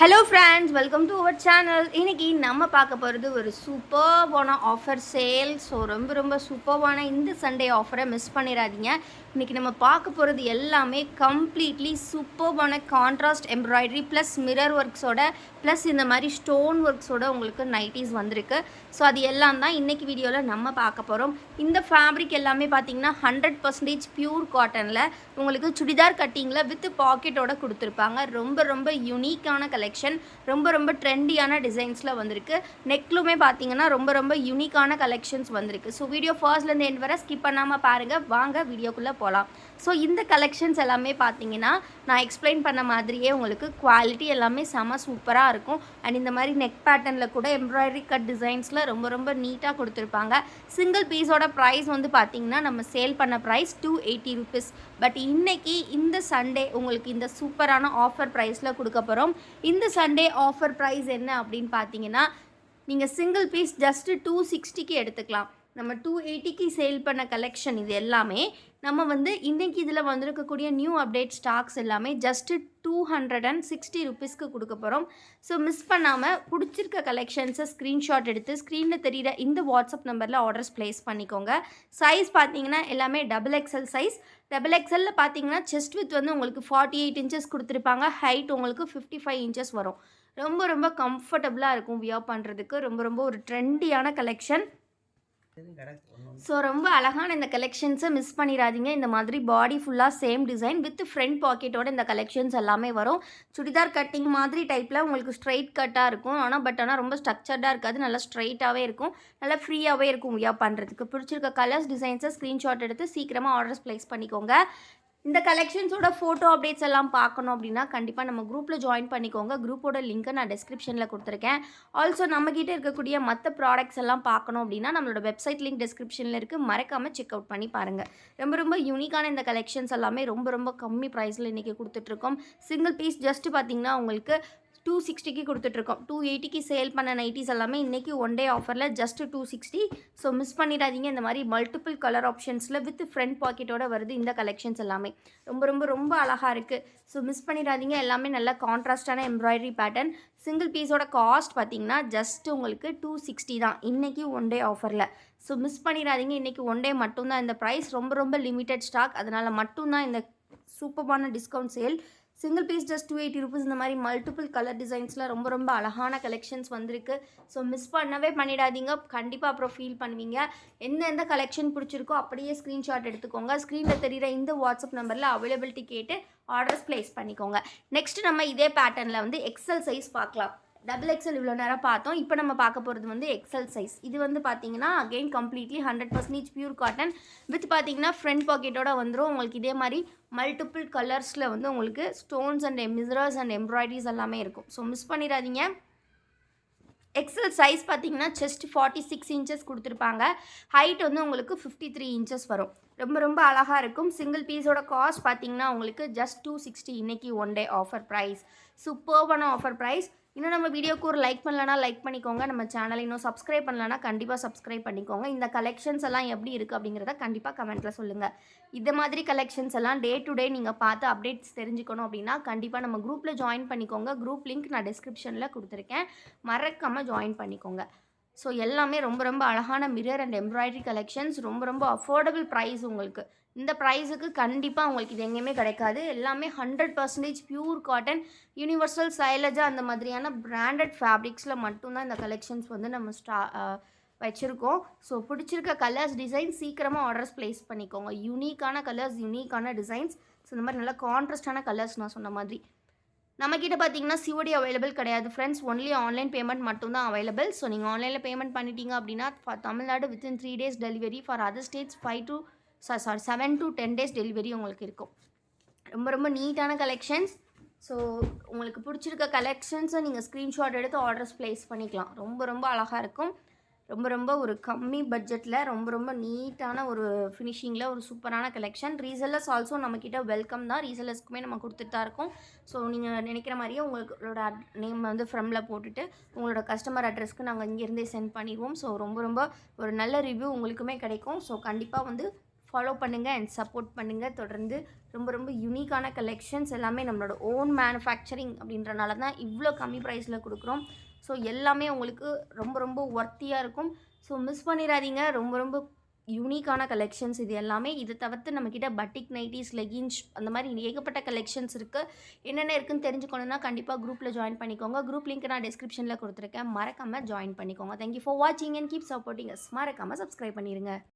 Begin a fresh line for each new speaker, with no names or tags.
Hello friends, welcome to our channel. இன்றைக்கி நம்ம பார்க்க போகிறது ஒரு சூப்பர்பான ஆஃபர் சேல். ஸோ ரொம்ப சூப்பர்பான இந்த சண்டே ஆஃபரை மிஸ் பண்ணிடாதீங்க. இன்றைக்கி நம்ம பார்க்க போகிறது எல்லாமே கம்ப்ளீட்லி சூப்பர்பான கான்ட்ராஸ்ட் எம்ப்ராய்டரி ப்ளஸ் மிரர் ஒர்க்ஸோட ப்ளஸ் இந்த மாதிரி ஸ்டோன் ஒர்க்ஸோட உங்களுக்கு நைட்டிஸ் வந்திருக்கு. ஸோ அது எல்லாம் தான் இன்றைக்கி வீடியோவில் நம்ம பார்க்க போகிறோம். இந்த ஃபேப்ரிக் எல்லாமே பார்த்திங்கன்னா 100% பியூர் காட்டனில் உங்களுக்கு சுடிதார் கட்டிங்கில் வித் பாக்கெட்டோட கொடுத்துருப்பாங்க. ரொம்ப யூனிக்கான கலெக்ஷன், ரொம்ப ட்ரெண்டியான டிசைன்ஸில் வந்திருக்கு. நெக்லுமே பார்த்தீங்கன்னா ரொம்ப யூனிக்கான கலெக்ஷன்ஸ் வந்திருக்கு. ஸோ வீடியோ ஃபர்ஸ்ட்லேருந்து எண்ட் வர ஸ்கிப் பண்ணாமல் பாருங்கள். வாங்க வீடியோக்குள்ளே போகலாம். ஸோ இந்த கலெக்ஷன்ஸ் எல்லாமே பார்த்தீங்கன்னா நான் எக்ஸ்பிளைன் பண்ண மாதிரியே உங்களுக்கு குவாலிட்டி எல்லாமே செம சூப்பராக இருக்கும். அண்ட் இந்த மாதிரி நெக் பேட்டர்னில் கூட எம்ப்ராய்டரி கட் டிசைன்ஸில் ரொம்ப நீட்டாக கொடுத்துருப்பாங்க. சிங்கிள் பீஸோட ப்ரைஸ் வந்து பார்த்தீங்கன்னா நம்ம சேல் பண்ண ப்ரைஸ் 280 ருபீஸ். பட் இன்றைக்கி இந்த சண்டே உங்களுக்கு இந்த சூப்பரான ஆஃபர் ப்ரைஸில் கொடுக்க போகிறோம். இந்த சண்டே ஆஃபர் ப்ரைஸ் என்ன அப்படின்னு பார்த்தீங்கன்னா, நீங்கள் சிங்கிள் பீஸ் ஜஸ்ட்டு 260க்கு எடுத்துக்கலாம். நம்ம 280க்கு சேல் பண்ண கலெக்ஷன் இது எல்லாமே நம்ம வந்து இன்றைக்கி இதில் வந்திருக்கக்கூடிய நியூ அப்டேட் ஸ்டாக்ஸ் எல்லாமே ஜஸ்ட்டு 260 ருபீஸ்க்கு கொடுக்க போகிறோம். ஸோ மிஸ் பண்ணாமல் பிடிச்சிருக்க கலெக்ஷன்ஸை ஸ்க்ரீன்ஷாட் எடுத்து ஸ்க்ரீனில் தெரிகிற இந்த வாட்ஸ்அப் நம்பரில் ஆர்டர்ஸ் ப்ளேஸ் பண்ணிக்கோங்க. சைஸ் பார்த்தீங்கன்னா எல்லாமே XXL சைஸ். XXL பார்த்தீங்கன்னா செஸ்ட் வித் வந்து உங்களுக்கு 48 இன்ச்சஸ் கொடுத்துருப்பாங்க. ஹைட் உங்களுக்கு 55 இன்ச்சஸ் வரும். ரொம்ப கம்ஃபர்டபுளாக இருக்கும் வியர் பண்ணுறதுக்கு. ரொம்ப ஒரு ட்ரெண்டியான கலெக்ஷன். ஸோ ரொம்ப அழகான இந்த கலெக்ஷன்ஸை மிஸ் பண்ணிடாதீங்க. இந்த மாதிரி பாடி ஃபுல்லாக சேம் டிசைன் வித் ஃப்ரண்ட் பாக்கெட்டோட இந்த கலெக்ஷன்ஸ் எல்லாமே வரும். சுடிதார் கட்டிங் மாதிரி டைப்பில் உங்களுக்கு ஸ்ட்ரைட் கட்டாக இருக்கும். ஆனால் ரொம்ப ஸ்ட்ரக்சர்டாக இருக்காது. நல்லா ஸ்ட்ரைட்டாகவே இருக்கும். நல்லா ஃப்ரீயாகவே இருக்கும் வியர் பண்ணுறதுக்கு. பிடிச்சிருக்க கலர்ஸ் டிசைன்ஸை ஸ்க்ரீன்ஷாட் எடுத்து சீக்கிரமாக ஆர்டர்ஸ் ப்ளேஸ் பண்ணிக்கோங்க. இந்த கலெக்ஷன்ஸோட ஃபோட்டோ அப்டேட்ஸ் எல்லாம் பார்க்கணும் அப்படின்னா கண்டிப்பாக நம்ம குரூப்பில் ஜாயின் பண்ணிக்கோங்க. குரூப்போட லிங்க்கை நான் டிஸ்கிரிப்ஷனில் கொடுத்துருக்கேன். ஆல்சோ நம்மக்கிட்ட இருக்கக்கூடிய மற்ற ப்ராடக்ட்ஸ் எல்லாம் பார்க்கணும் அப்படின்னா நம்மளோட வெப்சைட் லிங்க் டிஸ்கிரிப்ஷனில் இருக்குது. மறக்காமல் செக் அவுட் பண்ணி பாருங்கள். ரொம்ப யூனிக்கான இந்த கலெக்ஷன்ஸ் எல்லாமே ரொம்ப கம்மி ப்ரைஸில் இன்றைக்கி கொடுத்துட்ருக்கோம். சிங்கிள் பீஸ் ஜஸ்ட்டு பார்த்திங்கன்னா உங்களுக்கு 260க்கு கொடுத்துட்ருக்கோம். 280க்கு சேல் பண்ண நைட்டிஸ் எல்லாமே இன்றைக்கி ஒன் டே ஆஃபரில் ஜஸ்ட்டு 260. ஸோ மிஸ் பண்ணிடாதீங்க. இந்த மாதிரி மல்டிபிள் கலர் ஆப்ஷன்ஸில் வித் ஃப்ரண்ட் பாக்கெட்டோட வருது இந்த கலெக்ஷன்ஸ் எல்லாமே. ரொம்ப அழகாக இருக்குது. ஸோ மிஸ் பண்ணிடாதீங்க. எல்லாமே நல்ல கான்ட்ராஸ்டான எம்ப்ராய்டரி பேட்டர்ன். சிங்கிள் பீஸோட காஸ்ட் பார்த்திங்கன்னா ஜஸ்ட் உங்களுக்கு 260 தான் இன்றைக்கி ஒன் டே ஆஃபரில். ஸோ மிஸ் பண்ணிடாதீங்க. இன்றைக்கி ஒன் டே மட்டும்தான் இந்த ப்ரைஸ். ரொம்ப லிமிட்டட் ஸ்டாக். அதனால் மட்டும்தான் இந்த சூப்பரான discount sale. Single piece just 280 rupees. இந்த மாதிரி மல்டிபிள் கலர் டிசைன்ஸில் ரொம்ப அழகான கலெக்ஷன்ஸ் வந்திருக்கு. ஸோ மிஸ் பண்ணவே பண்ணிடாதீங்க. கண்டிப்பாக அப்புறம் ஃபீல் பண்ணுவீங்க. எந்த கலெக்ஷன் பிடிச்சிருக்கோ அப்படியே ஸ்க்ரீன்ஷாட் எடுத்துக்கோங்க. ஸ்க்ரீனில் தெரிகிற இந்த வாட்ஸ்அப் நம்பரில் அவைலபிலிட்டி கேட்டு ஆர்டர்ஸ் ப்ளேஸ் பண்ணிக்கோங்க. நெக்ஸ்ட் நம்ம இதே பேட்டர்னில் வந்து எக்ஸல் சைஸ் பார்க்கலாம். XXL இவ்வளோ நேரம் பார்த்தோம். இப்போ நம்ம பார்க்க போகிறது வந்து எக்ஸல் சைஸ். இது வந்து பார்த்தீங்கன்னா again completely 100% pure cotton with பார்த்தீங்கன்னா ஃப்ரண்ட் பாக்கெட்டோட வந்துடும். உங்களுக்கு இதே மாதிரி மல்டிபிள் கலர்ஸில் வந்து உங்களுக்கு stones and mirrors and embroideries எல்லாமே இருக்கும். ஸோ மிஸ் பண்ணிடாதீங்க. எக்ஸல் சைஸ் பார்த்தீங்கன்னா செஸ்ட் 46 இன்ச்சஸ் கொடுத்துருப்பாங்க. ஹைட் வந்து உங்களுக்கு 53 இன்ச்சஸ் வரும். ரொம்ப அழகாக இருக்கும். சிங்கிள் பீஸோட காஸ்ட் பார்த்தீங்கன்னா உங்களுக்கு ஜஸ்ட் 260 இன்றைக்கி ஒன் டே ஆஃபர் ப்ரைஸ். சூப்பர்பான ஆஃபர் ப்ரைஸ். இன்னும் நம்ம வீடியோக்கு ஒரு லைக் பண்ணலன்னா லைக் பண்ணிக்கோங்க. நம்ம சேனலை இன்னும் சப்ஸ்கிரைப் பண்ணலன்னா கண்டிப்பாக சப்ஸ்கிரைப் பண்ணிக்கோங்க. இந்த கலெக்ஷன்ஸ் எல்லாம் எப்படி இருக்குது அப்படிங்கிறத கண்டிப்பாக கமெண்ட்டில் சொல்லுங்கள். இந்த மாதிரி கலெக்ஷன்ஸ் எல்லாம் டே டு டே நீங்கள் பார்த்து அப்டேட்ஸ் தெரிஞ்சுக்கணும் அப்படின்னா கண்டிப்பாக நம்ம குரூப்பில் ஜாயின் பண்ணிக்கோங்க. குரூப் லிங்க் நான் டிஸ்கிரிப்ஷனில் கொடுத்துருக்கேன். மறக்காமல் ஜாயின் பண்ணிக்கோங்க. ஸோ எல்லாமே ரொம்ப அழகான மிரர் அண்ட் எம்ப்ராய்டரி கலெக்ஷன்ஸ். ரொம்ப அஃபோர்டபுள் ப்ரைஸ். உங்களுக்கு இந்த ப்ரைஸுக்கு கண்டிப்பாக உங்களுக்கு இது எங்கேயுமே கிடைக்காது. எல்லாமே 100% பியூர் காட்டன், யூனிவர்சல், சைலஜா அந்த மாதிரியான பிராண்டட் ஃபேப்ரிக்ஸில் மட்டும்தான் இந்த கலெக்ஷன்ஸ் வந்து நம்ம வச்சுருக்கோம். ஸோ பிடிச்சிருக்க கலர்ஸ் டிசைன் சீக்கிரமாக ஆர்டர்ஸ் ப்ளேஸ் பண்ணிக்கோங்க. யூனிக்கான கலர்ஸ், யூனிக்கான டிசைன்ஸ். ஸோ இந்த மாதிரி நல்லா கான்ட்ராஸ்டான கலர்ஸ் நான் சொன்ன மாதிரி. நம்மக்கிட்ட பார்த்தீங்கன்னா COD அவைலபிள் கிடையாது ஃப்ரெண்ட்ஸ். ஒன்லி ஆன்லைன் பேமெண்ட் மட்டும்தான் அவைலபிள். ஸோ நீங்கள் ஆன்லைனில் பேமெண்ட் பண்ணிட்டீங்க அப்படின்னா for Tamil Nadu within 3 days delivery. For other states 7 to 10 days delivery உங்களுக்கு இருக்கும். ரொம்ப நீட்டான கலெக்ஷன்ஸ். ஸோ உங்களுக்கு பிடிச்சிருக்க கலெக்ஷன்ஸை நீங்கள் ஸ்க்ரீன்ஷாட் எடுத்து ஆர்டர்ஸ் ப்ளேஸ் பண்ணிக்கலாம். ரொம்ப அழகாக இருக்கும். ரொம்ப ஒரு கம்மி பட்ஜெட்டில் ரொம்ப நீட்டான ஒரு ஃபினிஷிங்கில் ஒரு சூப்பரான கலெக்ஷன். ரீசெல்லர்ஸ் ஆல்சோ நம்மக்கிட்ட வெல்கம் தான். ரீசெல்லர்ஸ்க்குமே நம்ம கொடுத்துட்டு தான் இருக்கோம். ஸோ நீங்கள் நினைக்கிற மாதிரியே உங்களோட நேம் வந்து ஃப்ரம்ல போட்டுட்டு உங்களோட கஸ்டமர் அட்ரஸ்க்கு நாங்கள் இங்கேருந்தே சென்ட் பண்ணிடுவோம். ஸோ ரொம்ப ஒரு நல்ல ரிவ்யூ உங்களுக்குமே கிடைக்கும். ஸோ கண்டிப்பாக வந்து ஃபாலோ பண்ணுங்கள் அண்ட் சப்போர்ட் பண்ணுங்கள். தொடர்ந்து ரொம்ப ரொம்ப யூனிக்கான கலெக்ஷன்ஸ் எல்லாமே நம்மளோட ஓன் மேனுஃபேக்சரிங் அப்படின்றனால தான் இவ்வளோ கம்மி ப்ரைஸில் கொடுக்குறோம். ஸோ எல்லாமே உங்களுக்கு ரொம்ப ரொம்ப ஒர்த்தியாக இருக்கும். ஸோ மிஸ் பண்ணிடாதீங்க. ரொம்ப ரொம்ப யூனிக்கான கலெக்ஷன்ஸ் இது எல்லாமே. இது தவிர்த்து நம்மக்கிட்ட பட்டிக் நைட்டீஸ், லெகின்ஸ் அந்த மாதிரி ஏகப்பட்ட கலெக்ஷன்ஸ் இருக்குது. என்னென்ன இருக்குதுன்னு தெரிஞ்சுக்கணுன்னா கண்டிப்பாக குரூப்பில் ஜாயின் பண்ணிக்கோங்க. குரூப் லிங்க் நான் டிஸ்கிரிப்ஷனில் கொடுத்துருக்கேன். மறக்காமல் ஜாயின் பண்ணிக்கோங்க. தேங்க்யூ ஃபார் வாட்சிங் அண்ட் கீப் சப்போர்ட்டிங் அஸ். மறக்காமல் சப்ஸ்கிரைப் பண்ணிடுங்க.